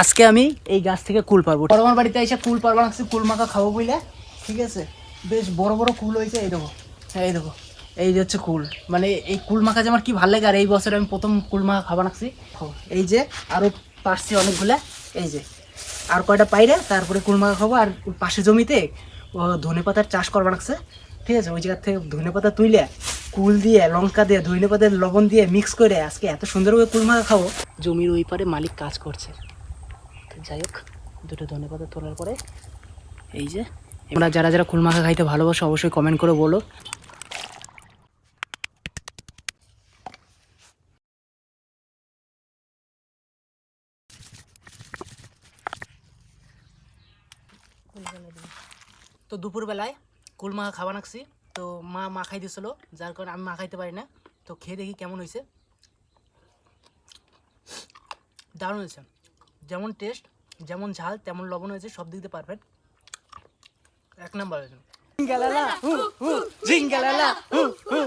আজকে আমি এই গাছ থেকে কুল পারবো। আমার বাড়িতে এসে কুল পারবো না, কুল মাখা খাবো বুঝলে, ঠিক আছে? বেশ বড় বড় কুল হয়েছে, এই দেখো, হ্যাঁ এই দেখো, এই যে হচ্ছে কুল। মানে এই কুল মাখা যে আমার কি ভালো লাগে, আর এই বছর আমি প্রথম কুল মাখা খাবো নাকছি। এই যে আরও পারছি অনেকগুলা, এই যে আর কয়টা পাইরে তারপরে কুল মাখা খাবো। আর পাশে জমিতে ধনে পাতার চাষ করবা লাগছে, ঠিক আছে? ওই জায়গার থেকে ধনে পাতা তুইলে কুল দিয়ে লঙ্কা দিয়ে ধনে পাতার লবণ দিয়ে মিক্স করে আজকে এত সুন্দরভাবে কুল মাখা খাবো। জমির ওই পারে মালিক কাজ করছে, যাই হোক দুটো ধনে পাতা তোলার পরে এই যে আমরা যারা যারা কুল মাখা খাইতে ভালোবাসো অবশ্যই কমেন্ট করে বলো। তো দুপুরবেলায় কুল মাখা খাওয়া নাকছি, তো মা মাখাই দিয়েছিল, যার কারণে আমি মাখাইতে পারি না। তো খেয়ে দেখি কেমন হয়েছে। দারুণ হয়েছে, যেমন টেস্ট, যেমন ঝাল, তেমন লবণ হয়েছে, সব দিক দিয়ে পারফেক্ট, এক নাম্বার হয়েছে। জিঙ্গালালা হু হু, জিঙ্গালালা হু হু।